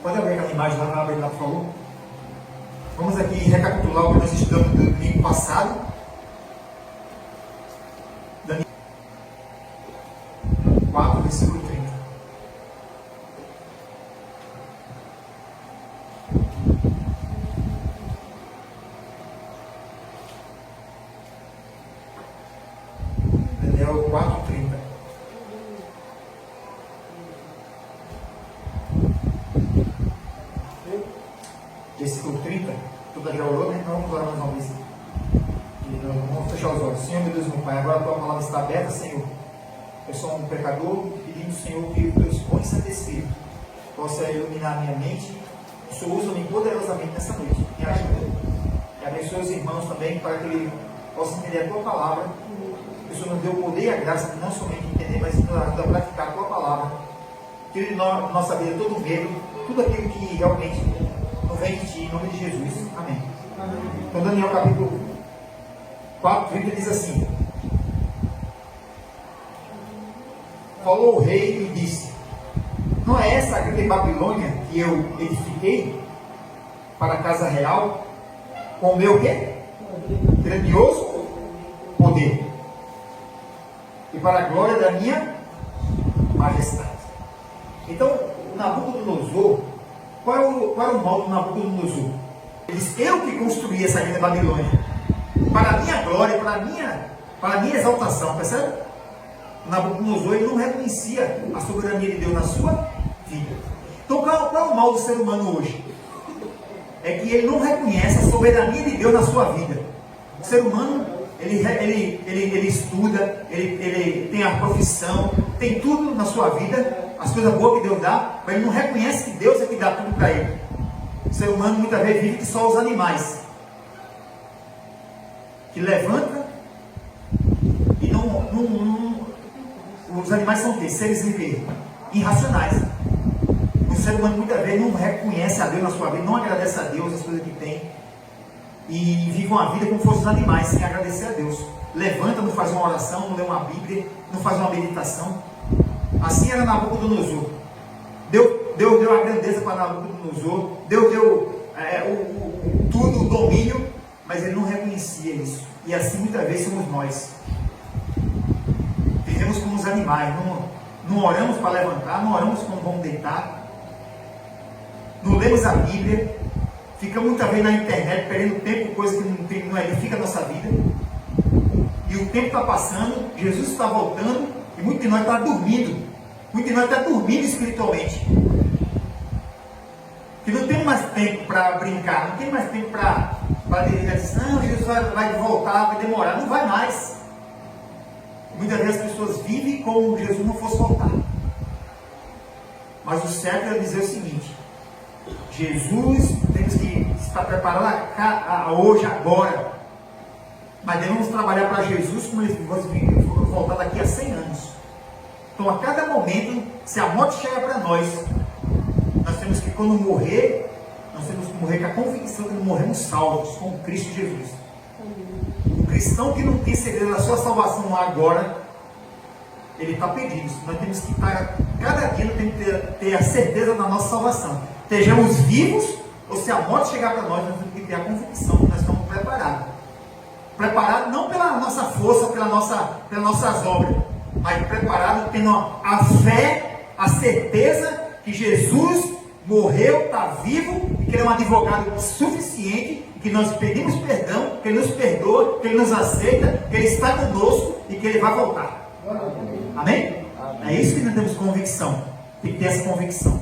Pode abrir aquela imagem lá, por favor? Vamos aqui recapitular o que nós estudamos no domingo passado. Daniel 4, versículo 30. Daniel 4, 30. Versículo 30. Tudo já orou, né? Então vamos orar mais uma vez. E vamos fechar os olhos. Senhor, meu Deus, meu Pai, agora a tua palavra está aberta, Senhor. Eu sou um pecador, pedindo, Senhor, que o teu Espírito Santo Espírito possa iluminar a minha mente. O Senhor usa-me poderosamente nessa noite. Me ajuda. E abençoe os irmãos também, para que eles possam entender a tua palavra. Que o Senhor nos deu o poder e a graça de não somente entender, mas de praticar a tua palavra. Tire de nossa vida todo medo, tudo aquilo que realmente não vem de ti, em nome de Jesus. Amém. Então, Daniel capítulo 4, 30 diz assim: falou o rei e disse: não é essa a grande Babilônia que eu edifiquei para a casa real com o meu quê? Grandioso poder e para a glória da minha majestade. Então, o Nabucodonosor, qual é o mal do Nabucodonosor? Ele diz: eu que construí essa grande Babilônia para a minha glória, para a minha exaltação, percebe? O Nabucodonosor, ele não reconhecia a soberania de Deus na sua vida. Então, qual é o mal do ser humano hoje? É que ele não reconhece a soberania de Deus na sua vida. O ser humano, ele estuda, ele tem a profissão, tem tudo na sua vida, as coisas boas que Deus dá, mas ele não reconhece que Deus é que dá tudo para ele. O ser humano muitas vezes vive que só os animais, que levanta e os animais são seres irracionais. O ser humano muitas vezes não reconhece a Deus na sua vida, não agradece a Deus as coisas que tem, e vive uma vida como se fossem os animais, sem agradecer a Deus. Levanta, não faz uma oração, não lê uma Bíblia, não faz uma meditação. Assim era Nabucodonosor. Deus deu a grandeza para Nabucodonosor, Deus deu tudo, o domínio, mas ele não reconhecia isso. E assim muitas vezes somos nós. Vivemos como os animais, não oramos para levantar, não oramos quando vamos deitar, não lemos a Bíblia, ficamos muitas vezes na internet perdendo tempo com coisa que não edifica a nossa vida. E o tempo está passando, Jesus está voltando, e muitos de nós está dormindo. Muitos de nós está dormindo espiritualmente. Que não tem mais tempo para brincar, não tem mais tempo para dizer, não, Jesus vai voltar, vai demorar. Não vai mais. Muitas vezes as pessoas vivem como se Jesus não fosse voltar. Mas o certo é dizer o seguinte: Jesus, temos que estar preparado hoje, agora. Mas devemos trabalhar para Jesus como ele vai voltar daqui a 100 anos. Então, a cada momento, se a morte chega para nós temos que, quando morrer, nós temos que morrer com a convicção que morremos salvos com Cristo Jesus. O cristão que não tem segredo da sua salvação agora, ele está perdido. Nós temos que estar, cada dia nós temos que ter a certeza da nossa salvação. Estejamos vivos, ou se a morte chegar para nós temos que ter a convicção que nós estamos preparados. Preparado não pela nossa força, pelas nossas obras, mas preparado tendo a fé, a certeza que Jesus morreu, está vivo, e que Ele é um advogado suficiente, que nós pedimos perdão, que Ele nos perdoa, que Ele nos aceita, que Ele está conosco e que Ele vai voltar. Amém? Amém? É isso que nós temos convicção. Tem que ter essa convicção.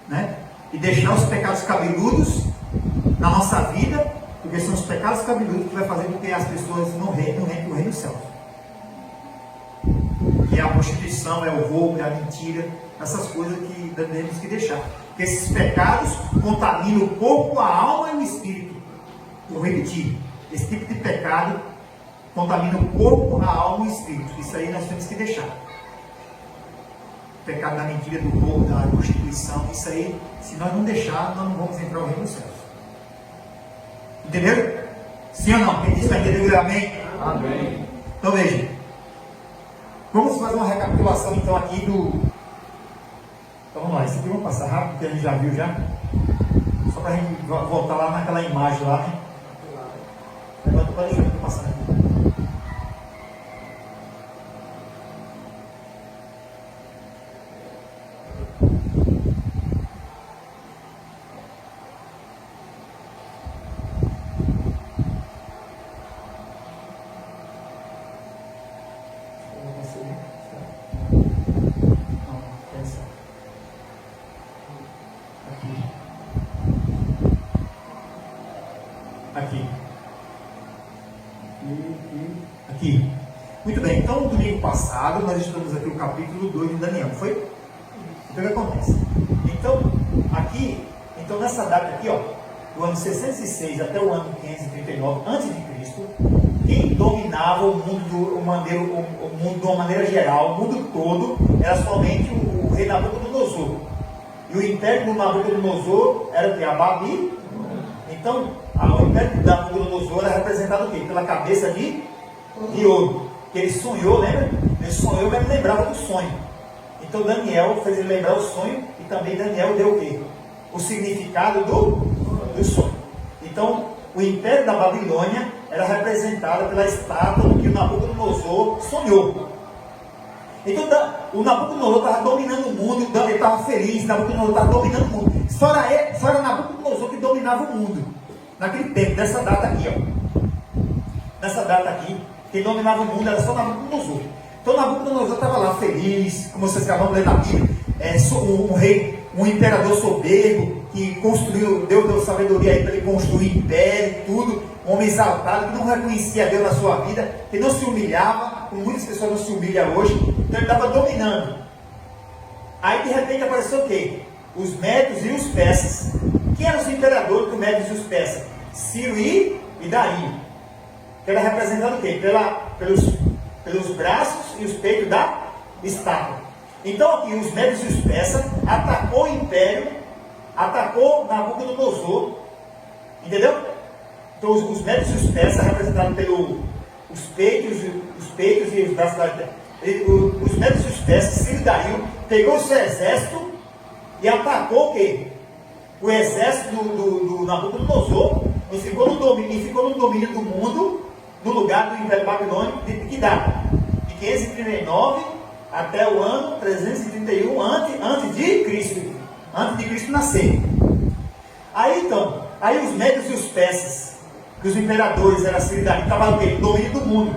Né? E deixar os pecados cabeludos na nossa vida, porque são os pecados cabeludos que vai fazer com que as pessoas não reinem o reino dos céus. Que é a prostituição, é o roubo, é a mentira, essas coisas que temos que deixar. Porque esses pecados contaminam o corpo, a alma e o espírito. Vou repetir, esse tipo de pecado contamina o corpo, a alma e o espírito. Isso aí nós temos que deixar. O pecado da mentira, do roubo, da prostituição, isso aí, se nós não deixar, nós não vamos entrar no reino dos céus. Entenderam? Sim ou não? Quem disse vai entender, amém? Amém. Então veja. Vamos fazer uma recapitulação então aqui essa aqui vamos passar rápido, porque a gente já viu já. Só para a gente voltar lá naquela imagem lá, né? Agora pode deixar eu passar aqui. Aqui. Muito bem, então no domingo passado nós estamos aqui no capítulo 2 de Daniel, foi? Então o que acontece? Então, aqui, então nessa data aqui, ó, do ano 606 até o ano 539 a.C., quem dominava o mundo, o mundo de uma maneira geral, o mundo todo, era somente o rei Nabucodonosor. E o império do Nabucodonosor era o que? A Babilônia. Então, o império do Nabucodonosor era representado o quê? Pela cabeça de ouro. Que ele sonhou, lembra? Ele sonhou, mas não lembrava do sonho. Então Daniel fez ele lembrar o sonho e também Daniel deu o quê? O significado do sonho. Então, o império da Babilônia era representado pela estátua que o Nabucodonosor sonhou. Então, o Nabucodonosor estava dominando o mundo, ele estava feliz, Nabucodonosor estava dominando o mundo. Só era Nabucodonosor que dominava o mundo. Naquele tempo, nessa data aqui, ó. Nessa data aqui, quem dominava o mundo era só Nabucodonosor. Então Nabucodonosor estava lá feliz, como vocês acabam de ler na Bíblia, um rei, um imperador soberbo, que construiu, deu sabedoria aí para ele construir império e tudo, um homem exaltado, que não reconhecia Deus na sua vida, que não se humilhava, como muitas pessoas não se humilham hoje, então ele estava dominando. Aí de repente apareceu o quê? Os médios e os persas. Quem eram os imperadores dos médios e os persas? Ciro e Dario. Que era representado o quê? Pelos braços e os peitos da estátua. Então aqui os médios e os persas atacou o império, atacou Nabucodonosor, entendeu? Então os médios e os persas representados pelos peitos e os braços da os médios e os persas, Ciro e Dario, pegou o seu exército e atacou o quê? O exército do Nabucodonosor e ficou no domínio do mundo, no lugar do Império Babilônico, de que data? De 539 até o ano 331 antes de Cristo nascer. Aí os médios e os persas, que os imperadores eram Ciro e Dario, estavam no domínio do mundo.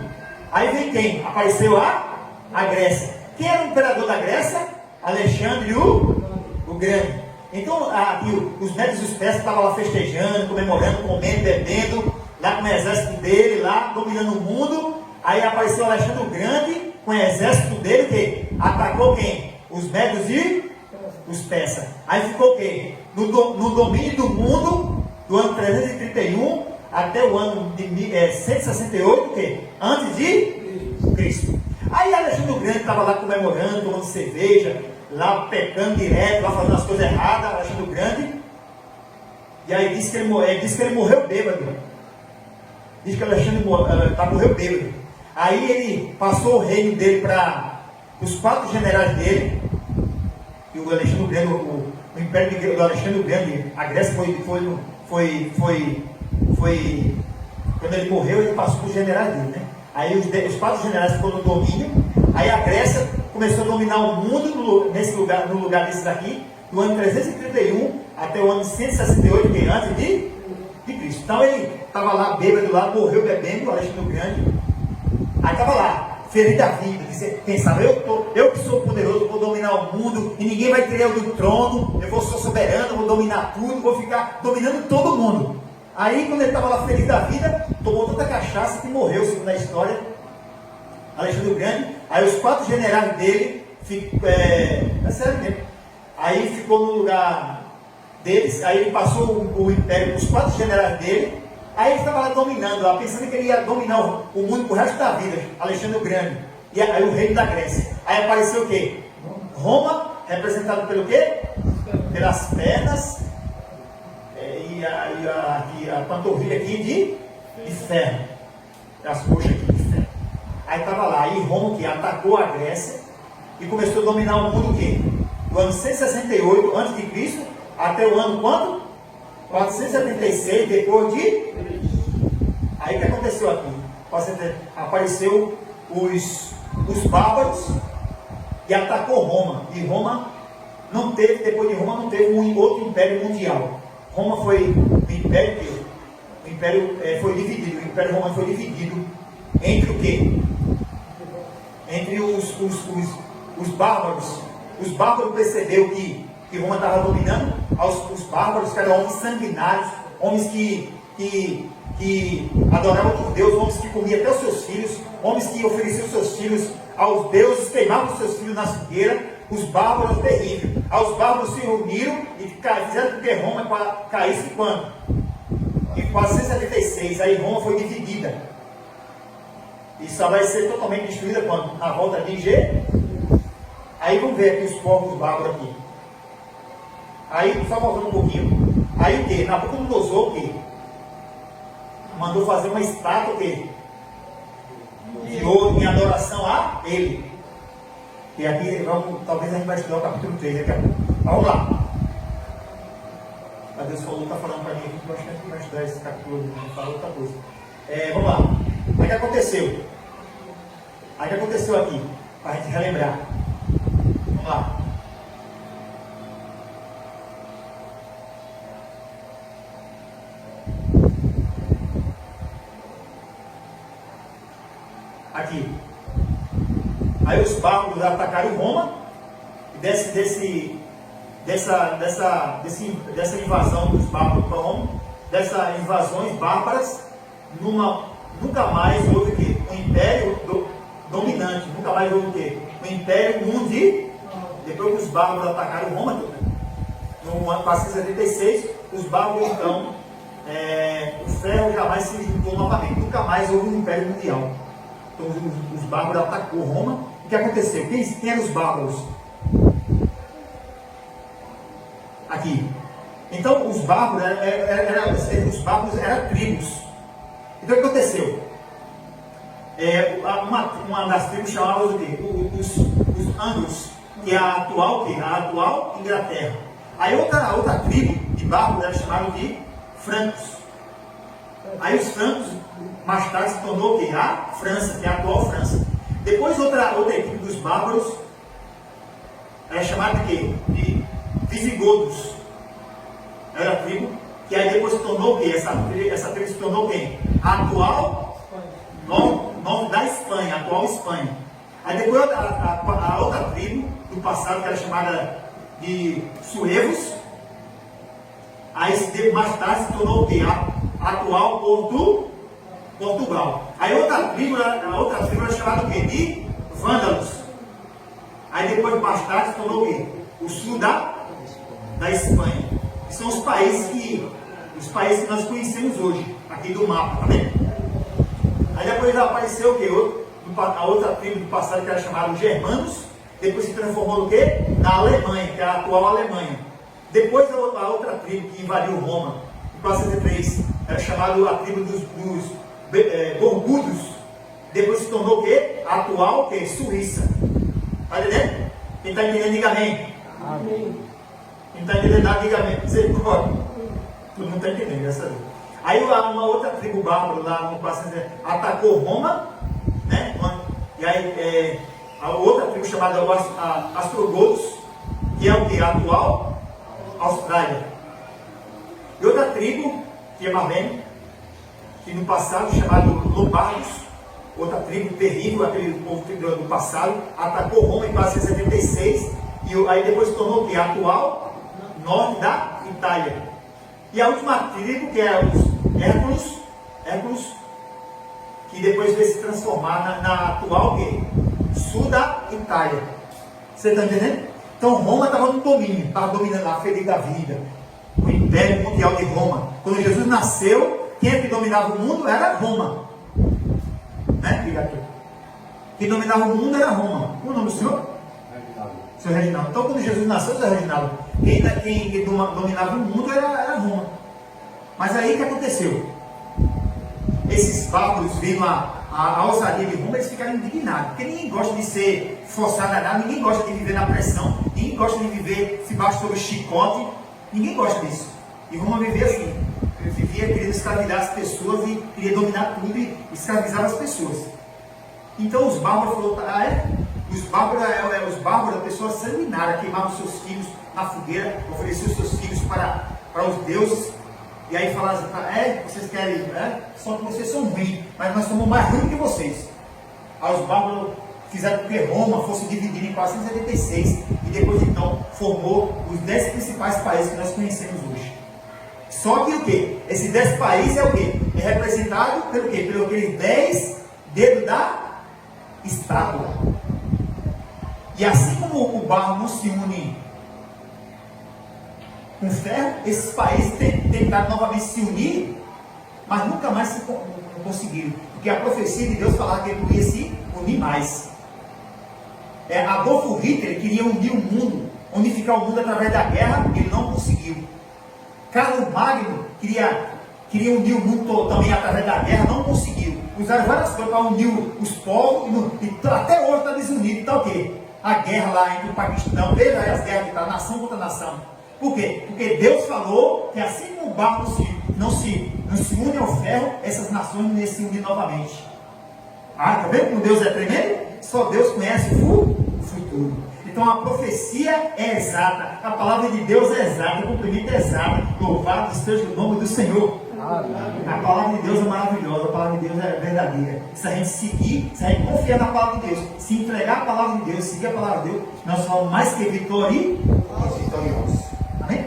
Aí vem quem? Apareceu a Grécia. Quem era o imperador da Grécia? Alexandre o Grande. Então aqui, os médios e os persas estavam lá festejando, comemorando, comendo, bebendo, lá com o exército dele, lá dominando o mundo. Aí apareceu Alexandre o Grande com o exército dele, que atacou quem? Os médios e os persas. Aí ficou o quê? No domínio do mundo, do ano 331 até o ano de 168, que? Antes de Cristo. Aí Alexandre o Grande estava lá comemorando, tomando cerveja, lá pecando direto, lá fazendo as coisas erradas, Alexandre o Grande. E aí disse que ele morreu bêbado. Diz que Alexandre morreu bêbado. Aí ele passou o reino dele para os 4 generais dele. E o Alexandre o Grande, o império do Alexandre o Grande, a Grécia foi quando ele morreu, ele passou para os generais dele, né? Aí os 4 generais foram no domínio. Aí a Grécia começou a dominar o mundo no lugar desse daqui, do ano 331 até o ano 168, que é antes de Cristo. Então ele estava lá bêbado, lá, morreu bebendo, Alexandre o Grande. Aí estava lá, feliz da vida, pensava, eu que sou poderoso, vou dominar o mundo, e ninguém vai tirar eu do trono, eu sou soberano, vou dominar tudo, vou ficar dominando todo mundo. Aí quando ele estava lá feliz da vida, tomou tanta cachaça que morreu, segundo a história, Alexandre o Grande. Aí os 4 generais dele, é sério mesmo, aí ficou no lugar deles, aí ele passou o império para os 4 generais dele. Aí ele estava lá dominando, lá, pensando que ele ia dominar o mundo pro resto da vida, Alexandre o Grande. E aí o reino da Grécia. Aí apareceu o quê? Roma, representado pelo quê? Pelas pernas e a panturrilha aqui de ferro. As coxas aqui de ferro. Aí estava lá, aí Roma que atacou a Grécia e começou a dominar o mundo o quê? do ano 168 a.C. até o ano quanto? 476 depois de... Aí o que aconteceu aqui? Apareceu os bárbaros e atacou Roma. E Roma não teve, depois de Roma não teve um outro império mundial. Roma foi o império foi dividido. O Império Romano foi dividido entre o quê? Entre os bárbaros. Os bárbaros perceberam que Roma estava dominando os bárbaros, que eram homens sanguinários, homens que adoravam por Deus, homens que comiam até os seus filhos, homens que ofereciam os seus filhos aos deuses, queimavam os seus filhos na fogueira. Os bárbaros terríveis. Os bárbaros se reuniram e fizeram com que Roma caísse quando? Em 476. Aí Roma foi dividida. E só vai ser totalmente destruída quando? Na volta de G. Aí vamos ver aqui os povos bárbaros aqui. Aí, só voltando um pouquinho. Aí o que? Nabucodonosor o que? Mandou fazer uma estátua que de ouro em adoração a ele. E aqui talvez a gente vai estudar o capítulo 3 daqui a pouco. Vamos lá. Deus está falando para mim aqui que eu acho que a gente vai estudar esse capítulo, não fala outra coisa. Vamos lá. O que aconteceu? O que aconteceu aqui? Para a gente relembrar. Vamos lá. Aqui. Aí os bárbaros atacaram Roma. E dessa invasão dos bárbaros para Roma, dessas invasões bárbaras, nunca mais houve o quê? Um império dominante. Nunca mais houve o quê? Um império mundial. Depois que os bárbaros atacaram Roma, no ano 476, os bárbaros então, o ferro jamais se juntou novamente. Nunca mais houve um império mundial. Então os bárbaros atacou Roma. O que aconteceu? Quem eram os bárbaros? Aqui. Então os bárbaros eram tribos. Então o que aconteceu? Uma das tribos chamava os anglos, que é a atual Inglaterra. Aí outra tribo de bárbaros era chamada de francos. Aí os francos mais tarde se tornou o quê? A França, que é a atual França. Depois outra equipe dos bárbaros era chamada de quê? De visigodos. Era a tribo, que aí depois se tornou o quê? Essa tribo se tornou quem? A atual nome da Espanha, a atual Espanha. Aí depois a outra tribo do passado, que era chamada de suevos. Aí mais tarde se tornou o quê? A atual Portugal. Aí a outra tribo era chamada o quê? De vândalos. Aí depois mais tarde se tornou o quê? O sul da Espanha. Que são os países que nós conhecemos hoje, aqui do mapa, tá vendo? Aí depois apareceu o quê? A outra tribo do passado, que era chamada os germanos. Depois se transformou no quê? Na Alemanha, que é a atual Alemanha. Depois a outra tribo que invadiu Roma, em 403, era chamada a tribo dos Borbudos. Depois se tornou o quê? A atual quê? Suíça. Está entendendo? Quem está entendendo, diga amém. Amém. Quem está entendendo nada, diga amém. Misericórdia. Todo mundo está entendendo, graças a Deus. Aí uma outra tribo bárbara lá no 403 atacou Roma, né? E aí a outra tribo chamada Ostrogodos, que é o que? A atual Austrália. E outra tribo, que é Marlene, que no passado chamado Lombardos, outra tribo terrível, aquele povo do passado, atacou Roma em 476, e aí depois se tornou o que? A atual norte da Itália. E a última tribo, que é os Hércules, que depois veio se transformar na atual que? Sul da Itália. Você está entendendo? Então Roma estava no domínio, estava dominando a Feira da Vida, o Império Mundial de Roma. Quando Jesus nasceu, quem é que dominava o mundo era Roma. Né? Diga aqui. Quem dominava o mundo era Roma. Qual o nome do senhor? Reginaldo. Senhor Reginaldo. Então quando Jesus nasceu, senhor Reginaldo, quem dominava o mundo era Roma. Mas aí o que aconteceu? Esses bárbaros viram a ousadia de Roma, eles ficaram indignados, porque ninguém gosta de ser forçado a nada, ninguém gosta de viver na pressão, ninguém gosta de viver se baixo sobre o chicote, ninguém gosta disso. E Roma vivia assim, vivia querendo escravizar as pessoas e queria dominar tudo e escravizar as pessoas. Então os bárbaros falaram, os bárbaros, pessoas sanguinárias, queimavam seus filhos na fogueira, ofereciam seus filhos para os deuses. E aí falaram assim, vocês querem, só que vocês são ruins, mas nós somos mais ruins que vocês. Aí os bárbaros fizeram com que Roma fosse dividida em 476 e depois então formou os 10 principais países que nós conhecemos hoje. Só que o quê? Esses 10 países é o quê? É representado pelo quê? Pelo aqueles 10 dedos da estátua. E assim como o barro não se une com ferro, esses países tentaram novamente se unir, mas nunca mais conseguiram, porque a profecia de Deus falava que ele não ia se unir mais. Adolf Hitler queria unir o mundo, unificar o mundo através da guerra, ele não conseguiu. Carlos Magno queria unir o mundo todo também através da guerra, não conseguiu. Usaram várias coisas para unir os povos, e até hoje está desunido. Então o quê? A guerra lá entre o Paquistão, veja aí as guerras que está, nação contra nação. Por quê? Porque Deus falou que assim como o barro não se une ao ferro, essas nações não iam se unir novamente. Está vendo como Deus é tremendo? Só Deus conhece o futuro. Então a profecia é exata, a palavra de Deus é exata, o cumprimento é exato. Louvado seja o nome do Senhor. A palavra de Deus é maravilhosa, a palavra de Deus é verdadeira. Se a gente seguir, se a gente confiar na palavra de Deus, se entregar a palavra de Deus, seguir a palavra de Deus, nós somos mais que vitoriosos. Amém?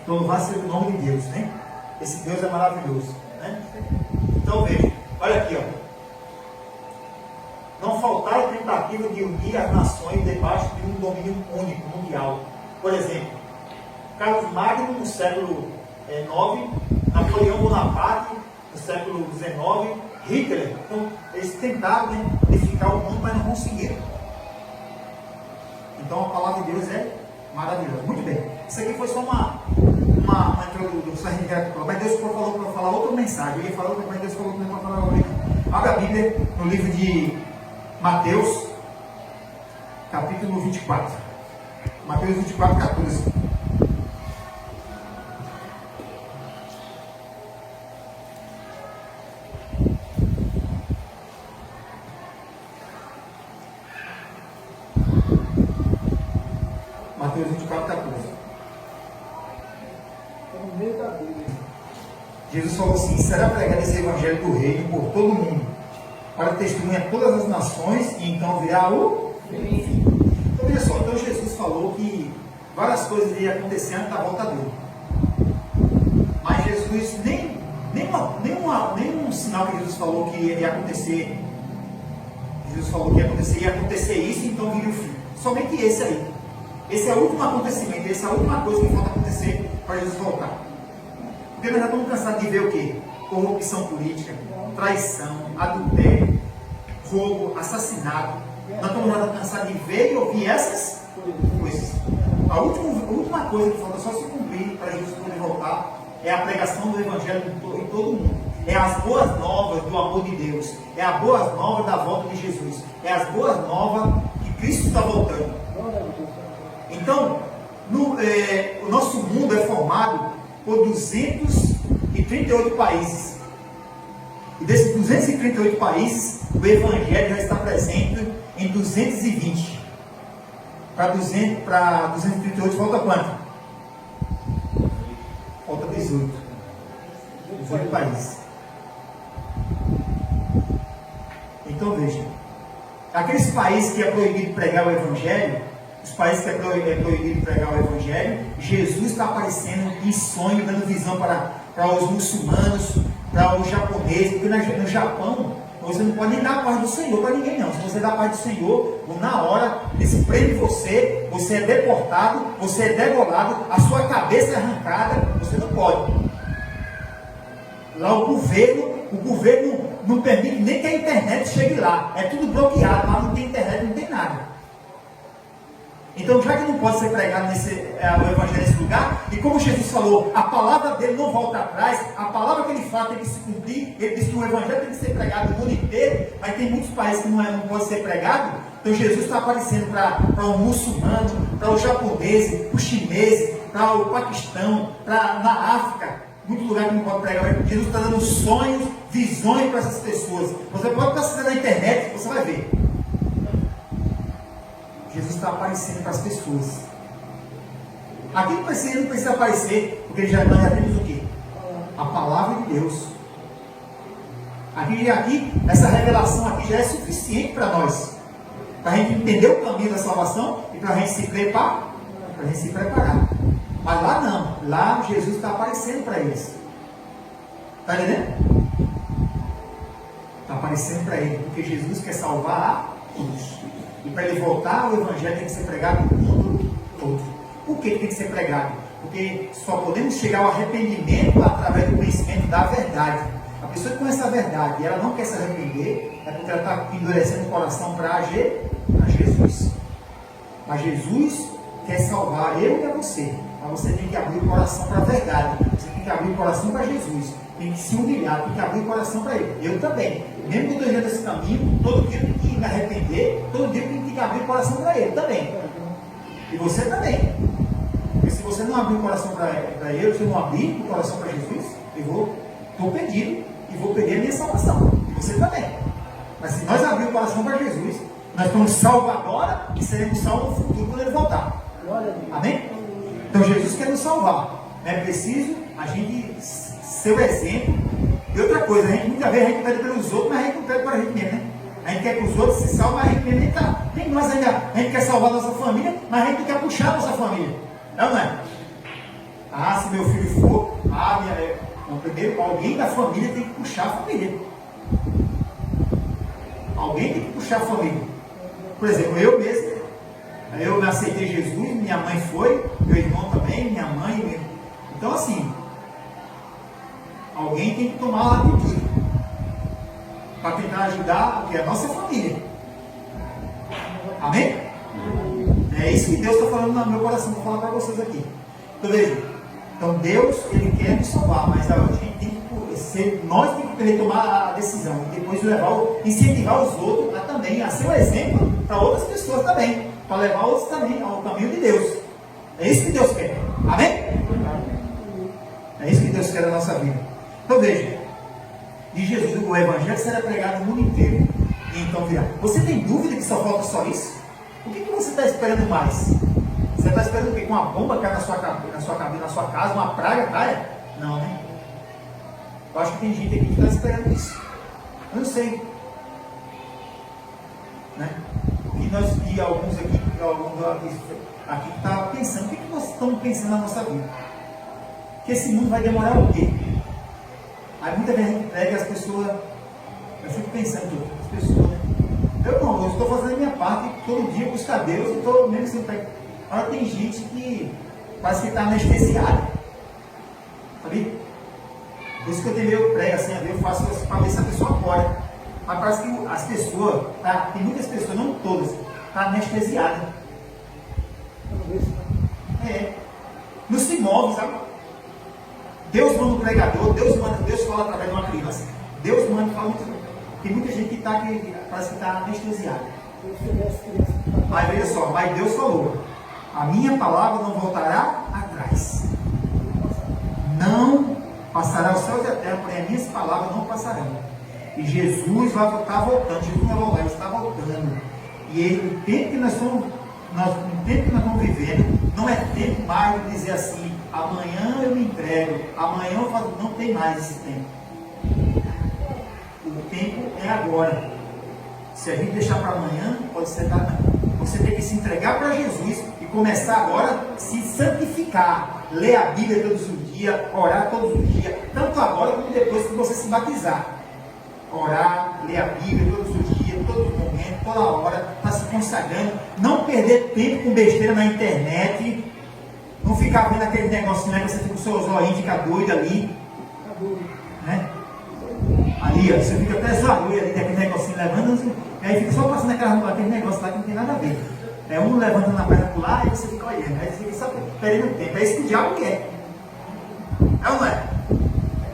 Então louvado seja o nome de Deus, né? Esse Deus é maravilhoso, né? Então veja, olha aqui, ó. Não faltaram tentativas de unir as nações debaixo de um domínio único, mundial. Por exemplo, Carlos Magno no século IX, Napoleão Bonaparte no século XIX, Hitler. Então, eles tentaram unificar o mundo, mas não conseguiram. Então a palavra de Deus é maravilhosa. Muito bem. Isso aqui foi só uma introdução, mas Deus falou para falar outra mensagem. Ele falou para Deus falou para falar outra. Abra a Bíblia no livro de Mateus, capítulo 24. Mateus 24, 14. Mateus 24, 14. No meio da Bíblia. Jesus falou assim: será pregado esse evangelho do reino por todo o mundo, para testemunhar todas as nações, e então virá o fim. Então, olha só, então Jesus falou que várias coisas iam acontecer antes da volta dele. Mas Jesus, nenhum sinal que Jesus falou que ia acontecer. Jesus falou que ia acontecer isso, então viria o fim. Somente esse aí. Esse é o último acontecimento, essa é a última coisa que falta acontecer para Jesus voltar. Porque nós já estamos cansados de ver o quê? Corrupção política, traição, adultério, roubo, assassinato. Nós estamos já cansados de ver e ouvir essas coisas. A última coisa que falta só se cumprir para Jesus poder voltar é a pregação do Evangelho em todo o mundo. É as boas novas do amor de Deus. É as boas novas da volta de Jesus. É as boas novas que Cristo está voltando. Então, o nosso mundo é formado por 238 países. E desses 238 países, o Evangelho já está presente em 220. Para 238 falta quanto? Falta 18. 18 países. Então veja, aqueles países que é proibido pregar o Evangelho, os países que é proibido pregar o Evangelho, Jesus está aparecendo em sonho, dando visão para os muçulmanos, para os japoneses, porque no Japão você não pode nem dar a paz do Senhor para ninguém não. Se você dá a paz do Senhor, na hora eles prendem você, você é deportado, você é degolado, a sua cabeça é arrancada, você não pode. Lá o governo não permite nem que a internet chegue lá, é tudo bloqueado, lá não tem internet, não tem nada. Então, já que não pode ser pregado o evangelho nesse lugar, e como Jesus falou, a palavra dele não volta atrás, a palavra que ele fala tem que se cumprir, ele disse que o evangelho tem que ser pregado no mundo inteiro, mas tem muitos países que não pode ser pregado. Então Jesus está aparecendo para o muçulmano, para o japonês, para o chinês, para o Paquistão, na África, muito lugar que não pode pregar. Jesus está dando sonhos, visões para essas pessoas. Você pode pesquisar na internet, você vai ver. Jesus está aparecendo para as pessoas. Aqui não precisa aparecer, porque nós já temos o quê? A palavra de Deus. Aqui, essa revelação aqui já é suficiente para nós. Para a gente entender o caminho da salvação e para a gente se preparar. Mas lá não. Lá Jesus está aparecendo para eles. Está entendendo? Está aparecendo para ele. Porque Jesus quer salvar a todos. E para ele voltar, o evangelho tem que ser pregado no mundo todo. Por que tem que ser pregado? Porque só podemos chegar ao arrependimento através do conhecimento da verdade. A pessoa que conhece a verdade e ela não quer se arrepender, é porque ela está endurecendo o coração para Jesus. Mas Jesus quer salvar eu e a você. Mas você tem que abrir o coração para a verdade. Você tem que abrir o coração para Jesus. Tem que se humilhar, tem que abrir o coração para Ele. Eu também. Mesmo que eu esteja nesse caminho, todo dia eu tenho que me arrepender, todo dia eu tenho que abrir o coração para Ele também. E você também. Porque se você não abrir o coração para Ele, se eu não abrir o coração para Jesus, estou perdido e vou perder a minha salvação. E você também. Mas se nós abrir o coração para Jesus, nós estamos salvos agora e seremos salvos no futuro quando Ele voltar. Amém? Então Jesus quer nos salvar. É preciso a gente ser o exemplo. E outra coisa, muitas vezes a gente pede pelos outros, mas a gente não pede para a gente mesmo, né? A gente quer que os outros se salvem, mas a gente mesmo nem está. Nem nós ainda, a gente quer salvar a nossa família, mas a gente não quer puxar a nossa família. É ou não é? Ah, se meu filho for, primeiro alguém da família tem que puxar a família. Alguém tem que puxar a família. Por exemplo, eu mesmo, eu me aceitei Jesus, minha mãe foi, meu irmão também, minha mãe. Então assim, alguém tem que tomar a atitude para tentar ajudar a nossa família. Amém? É isso que Deus está falando no meu coração, vou falar para vocês aqui. Então veja, Deus, Ele quer nos salvar, mas a gente tem que nós temos que querer tomar a decisão e depois incentivar os outros a ser um exemplo para outras pessoas também, para levar outros também ao caminho de Deus. É isso que Deus quer. Amém? É isso que Deus quer da nossa vida. Então veja, de Jesus, o Evangelho será pregado no mundo inteiro. Então, você tem dúvida que só falta só isso? O que você está esperando mais? Você está esperando o quê? Que uma bomba caia na sua casa, uma praga caia? Não, né? Eu acho que tem gente aqui que está esperando isso. Eu não sei. Né? E nós vi alguns aqui que estavam pensando, o que nós estamos pensando na nossa vida? Que esse mundo vai demorar o quê? Aí muitas vezes a gente prega as pessoas, eu fico pensando, as pessoas, né? Eu estou fazendo a minha parte, todo dia buscar Deus, e estou mesmo sem pregar. Agora tem gente que parece que está anestesiada. Sabe? Por isso que eu tenho prego assim, eu faço isso para ver se a pessoa acorda. Mas parece que as pessoas, tem muitas pessoas, não todas, está anestesiada. Não se move, sabe? Deus manda um pregador, Deus fala através de uma criança. Deus manda, fala muito. Tem muita gente que parece que está anestesiada. Mas veja só, mas Deus falou, a minha palavra não voltará atrás. Não passará os céus e a terra, porém as minhas palavras não passarão. E Jesus vai estar voltando, Jesus vai voltar, ele está voltando. E o tempo que nós estamos vivendo, não é tempo mais de dizer assim, amanhã eu me entrego, amanhã eu faço, não tem mais esse tempo. O tempo é agora. Se a gente deixar para amanhã, pode ser tarde. Você tem que se entregar para Jesus e começar agora a se santificar, ler a Bíblia todos os dias, orar todos os dias, tanto agora como depois que você se batizar. Orar, ler a Bíblia todos os dias, todo momento, toda hora, está se consagrando, não perder tempo com besteira na internet, não ficar vendo aquele negocinho, né, que você fica com o seu olhinho, fica doido ali, né? Ali, ó, você fica até zoado ali, daquele negocinho levando, e aí fica só passando aquele negócio lá que não tem nada a ver. É um levantando a perna para lá e você fica olhando. Aí você fica só perdendo tempo. É isso que o diabo quer. É ou não é?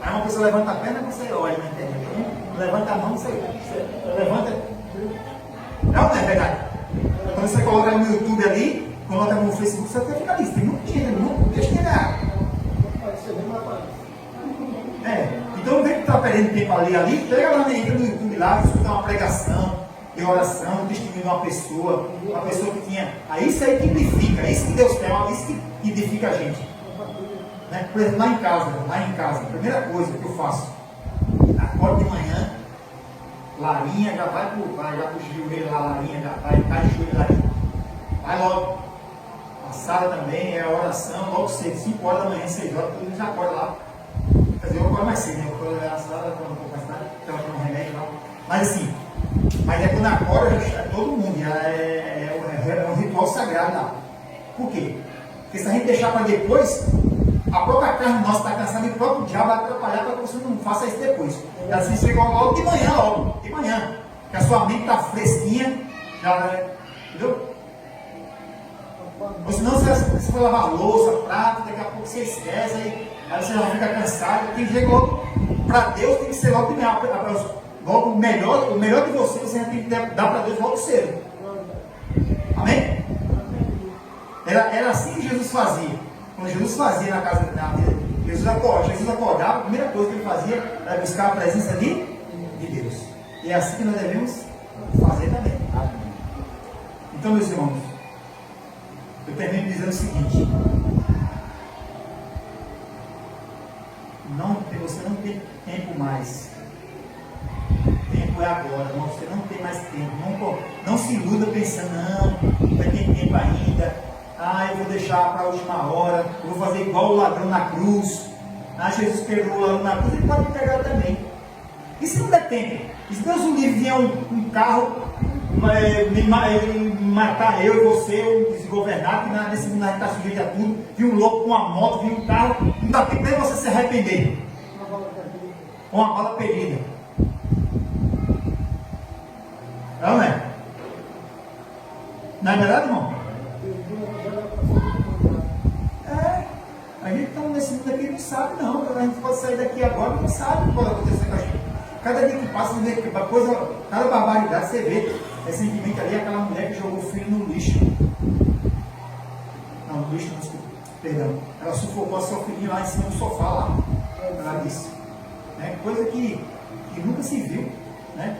Aí uma pessoa levanta a perna e você olha na internet. Levanta a mão, você levanta. É ou não é verdade? Então você coloca no YouTube ali, coloca no Facebook, você até fica ali. Tem muito dinheiro, não deixa de ganhar. Então não vem que está perdendo tempo ali, pega lá, entra no YouTube lá, escuta uma pregação, de oração, testemunho de uma pessoa que tinha. Aí isso aí que edifica, é isso que Deus quer, é isso que edifica a gente. Né? Por exemplo, lá em casa, a primeira coisa que eu faço, acordo de manhã, Larinha já vai pro joelho lá, Larinha já vai de joelho lá. Vai logo. A Sara também é a oração, logo cedo, 5 horas da manhã, 6 horas, todo mundo já acorda lá. Quer dizer, eu acordo mais cedo, né? Eu acordo a Sara, quando um pouco mais tarde, então eu tomo remédio lá. Mas assim, quando acorda, é todo mundo, é um ritual sagrado lá. Por quê? Porque se a gente deixar para depois, a própria carne nossa está cansada e o próprio diabo vai atrapalhar para que você não faça isso depois. E assim você chega logo de manhã, que a sua mente está fresquinha, entendeu? Ou senão você vai lavar louça, prato, daqui a pouco você esquece, aí você já fica cansado. Tem que chegar logo, para Deus tem que ser logo de manhã. Logo o melhor de você já tem que dar para Deus logo cedo. Amém? Era assim que Jesus fazia. Quando Jesus fazia na casa Jesus acordava, a primeira coisa que ele fazia era buscar a presença de Deus. E é assim que nós devemos fazer também. Então, meus irmãos, eu termino dizendo o seguinte: você não tem tempo mais. O tempo é agora, irmão. Você não tem mais tempo. Não se iluda pensando, não vai ter tempo ainda. Eu vou deixar para a última hora. Eu vou fazer igual o ladrão na cruz. Jesus pegou o ladrão na cruz, ele pode me pegar também. E se não der tempo? E se Deus o livre vier um carro matar eu e você, o desgovernado, que nesse mundo a gente está sujeito a tudo, vi um louco com uma moto, vi um carro, não dá tempo nem você se arrepender. Uma bala perdida. Não é? Não é verdade, irmão? A gente está nesse mundo aqui não sabe não. A gente pode sair daqui agora e não sabe o que pode acontecer com a gente. Cada dia que passa, você vê cada barbaridade você vê. Recentemente ali, aquela mulher que jogou o filho no lixo. Não, no lixo não, desculpa. Perdão. Ela sufocou a sua filhinha lá em cima do sofá lá. Ela disse. Coisa que nunca se viu. Né?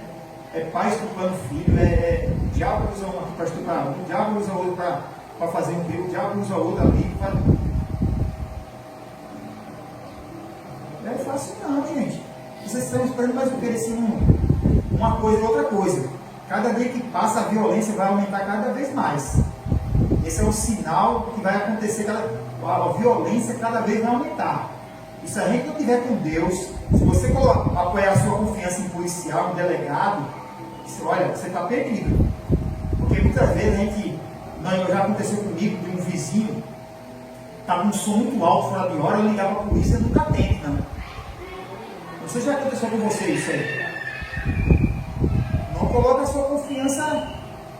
É pai estuprando filho, o diabo usa um aqui para estuprar um, o diabo usa outro para fazer um filho, o diabo usa outro ali. Não é fácil não, gente. Vocês estão esperando mais o que? Uma coisa e outra coisa. Cada dia que passa a violência vai aumentar cada vez mais. Esse é um sinal que vai acontecer, a violência cada vez vai aumentar. E se a gente não tiver com Deus, se você apoiar a sua confiança em policial, em delegado, olha, você está perdido. Porque muitas vezes já aconteceu comigo, de um vizinho, está com um som muito alto fora de hora, eu ligava para a polícia e nunca atende, não. Não sei se já aconteceu com você isso aí. Não coloca a sua confiança,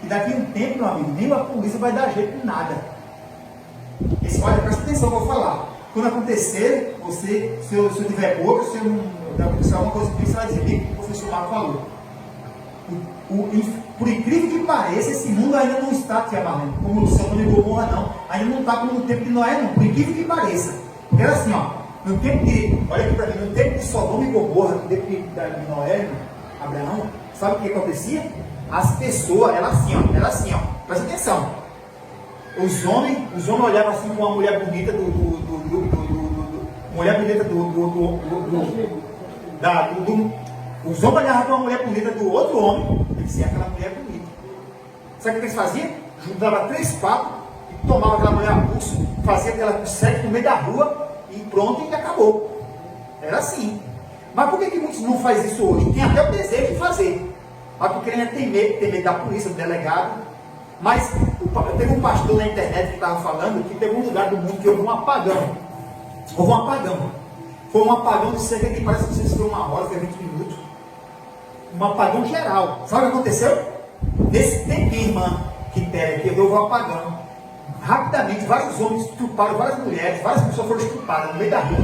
e daqui a um tempo, meu amigo, nem a polícia vai dar jeito em nada. Olha, presta atenção, eu vou falar. Quando acontecer, se eu tiver boca, se eu não acontecer alguma coisa comigo, você vai dizer o que o professor Marco falou. Por incrível que pareça, esse mundo ainda não está te amarrando, como o Sodoma e Gomorra não. Ainda não está como no tempo de Noé, não. Por incrível que pareça. Porque era assim, no tempo olha aqui para mim, no tempo de Sodoma e Gomorra, no tempo de Noé, Abraão, sabe o que acontecia? As pessoas, era assim, presta atenção. Os homens olhavam assim com uma mulher bonita os homens olhavam para uma mulher bonita do outro homem e diziam aquela mulher bonita. Sabe o que eles faziam? Juntavam 3 papos e tomavam aquela mulher a pulso, faziam aquela sexo no meio da rua e pronto, e acabou. Era assim. Mas por que muitos não fazem isso hoje? Tem até o desejo de fazer. Mas porque ainda tem medo da polícia, do delegado. Mas teve um pastor na internet que estava falando que teve um lugar do mundo que houve um apagão. Foi um apagão de cerca de, parece que não sei se foi 1 hora, foi 20 minutos. Um apagão geral. Sabe o que aconteceu? Nesse tempinho, irmã, que eu vou apagando. Rapidamente, vários homens estupraram, várias mulheres, várias pessoas foram estupradas no meio da rua.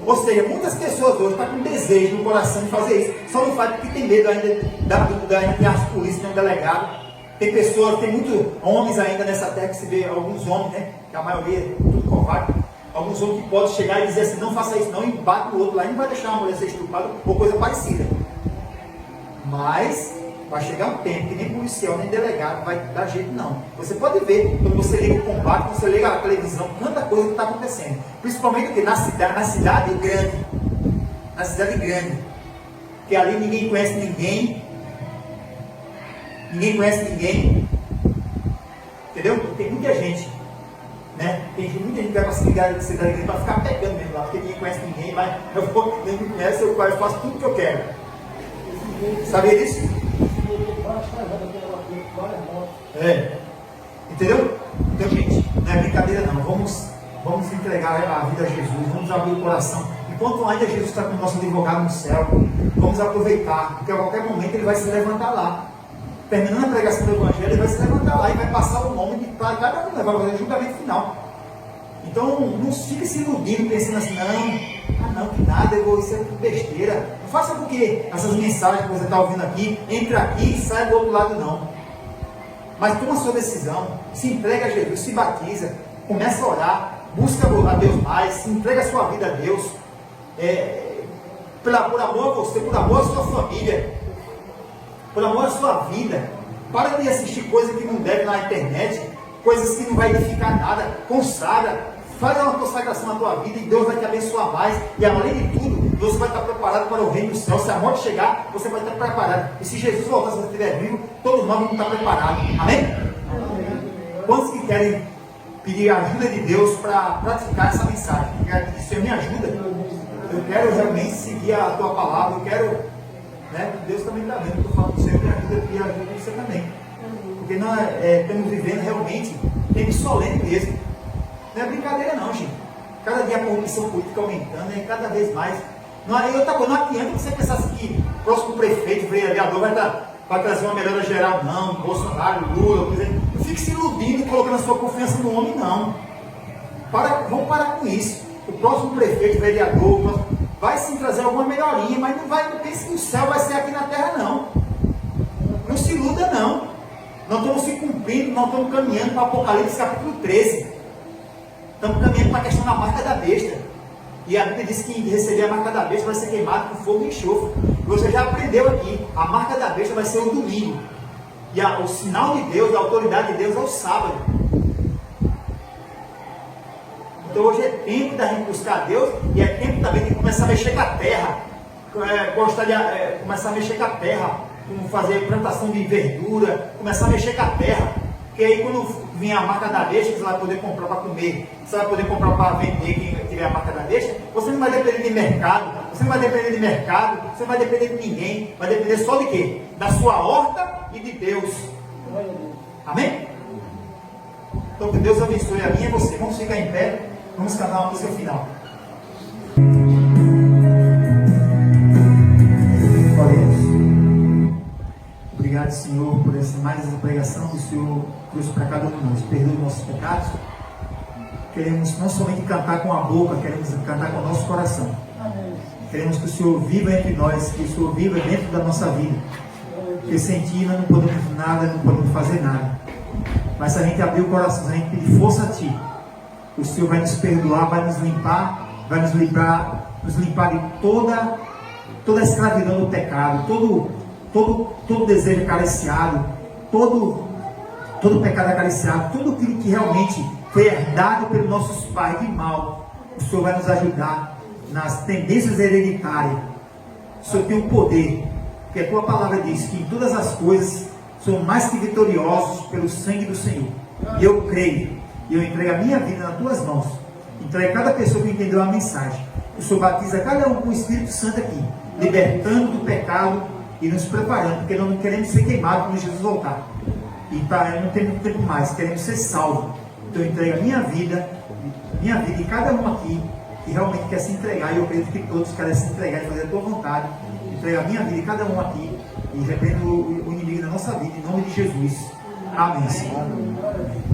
Ou seja, muitas pessoas hoje estão com desejo no coração de fazer isso, só não faz porque tem medo ainda das polícias, tem um delegado. Tem pessoas, tem muitos homens ainda nessa terra que se vê, alguns homens, né? Que a maioria é tudo covarde. Alguns homens que podem chegar e dizer assim, não faça isso não, e bate no outro lá e não vai deixar uma mulher ser estuprada ou coisa parecida. Mas vai chegar um tempo que nem policial, nem delegado vai dar jeito não. Você pode ver, quando você liga o combate, quando você liga a televisão, tanta coisa que está acontecendo. Principalmente que na cidade grande. Na cidade grande. Que ali ninguém conhece ninguém. Ninguém conhece ninguém. Entendeu? Tem muita gente. Né? Tem muita gente que vai para a cidade grande para ficar pegando mesmo lá, porque ninguém conhece ninguém, mas ninguém me conhece, eu faço tudo que eu quero. Sabia disso? É. Entendeu? Então, gente, não é brincadeira não. Vamos entregar a vida a Jesus, vamos abrir o coração. Enquanto ainda Jesus está com o nosso advogado no céu, vamos aproveitar, porque a qualquer momento ele vai se levantar lá. Terminando a pregação do Evangelho, ele vai se levantar lá e vai passar o nome para cada um, vai fazer o julgamento final. Então, não fique se iludindo, pensando assim, não, que nada, isso é tudo besteira. Não faça porque essas mensagens que você está ouvindo aqui, entra aqui e sai do outro lado, não. Mas toma a sua decisão, se entrega a Jesus, se batiza, começa a orar, busca a Deus mais, se entrega a sua vida a Deus, por amor a você, por amor à sua família, por amor à sua vida. Para de assistir coisas que não deve na internet, coisas que não vai edificar nada. Consagra, faz uma consagração na tua vida e Deus vai te abençoar mais. E além de tudo, você vai estar preparado para o reino do céu. Se a morte chegar, você vai estar preparado. E se Jesus voltar, se você estiver vivo, todos nós vamos estar preparados. Amém? Quantos que querem pedir a ajuda de Deus para praticar essa mensagem? Senhor, me ajuda. Eu quero realmente seguir a tua palavra. Eu quero, né? Deus também está vendo. Eu estou falando, Senhor, me ajuda e ajuda você também. Porque nós estamos vivendo realmente tempo solene mesmo. Não é brincadeira não, gente. Cada dia a corrupção política aumentando, é cada vez mais. Não adianta você pensar assim que o próximo prefeito, vereador vai trazer uma melhora geral, não. Bolsonaro, Lula, por exemplo. Não fique se iludindo e colocando a sua confiança no homem, não. Vamos parar com isso. O próximo prefeito, vereador, vai sim trazer alguma melhorinha, mas não pense que o céu vai ser aqui na terra, não. Não se iluda, não. Nós estamos se cumprindo, nós estamos caminhando para o Apocalipse capítulo 13. Estamos caminhando para a questão da marca da besta. E a Bíblia diz que receber a marca da besta vai ser queimado com fogo e enxofre. Você já aprendeu aqui, a marca da besta vai ser o domingo. E o sinal de Deus, a autoridade de Deus é o sábado. Então hoje é tempo da gente buscar Deus e é tempo também de começar a mexer com a terra. Começar a mexer com a terra, como fazer plantação de verdura, começar a mexer com a terra. Porque aí quando vir a marca da besta, você vai poder comprar para comer, você vai poder comprar para vender quem tiver a marca da besta, você não vai depender de mercado, você não vai vai depender de ninguém, vai depender só de quê? Da sua horta e de Deus. Amém? Então que Deus abençoe a mim e a você. Vamos ficar em pé, vamos cantar uma música final. Obrigado, Senhor, por mais essa pregação que o Senhor trouxe para cada um de nós. Perdoe os nossos pecados. Queremos não somente cantar com a boca, queremos cantar com o nosso coração. Queremos que o Senhor viva entre nós, que o Senhor viva dentro da nossa vida. Porque sem Ti nós não podemos nada, não podemos fazer nada. Mas se a gente abrir o coração, se a gente pedir força a Ti, o Senhor vai nos perdoar, vai nos limpar de toda a escravidão do pecado, todo desejo acariciado, todo pecado acariciado, tudo aquilo que realmente foi herdado pelos nossos pais de mal. O Senhor vai nos ajudar nas tendências hereditárias. O Senhor tem o poder, porque a Tua palavra diz que em todas as coisas somos mais que vitoriosos pelo sangue do Senhor. E eu creio, e eu entrego a minha vida nas Tuas mãos. Entrego cada pessoa que entendeu a mensagem. O Senhor batiza cada um com o Espírito Santo aqui, libertando do pecado e nos preparando, porque nós não queremos ser queimados quando Jesus voltar. E não tem muito tempo mais, queremos ser salvos. Então eu entrego a minha vida e cada um aqui que realmente quer se entregar, e eu acredito que todos querem se entregar e fazer a tua vontade. Entrego a minha vida e cada um aqui, e repreendo o inimigo da nossa vida, em nome de Jesus. Amém, Senhor.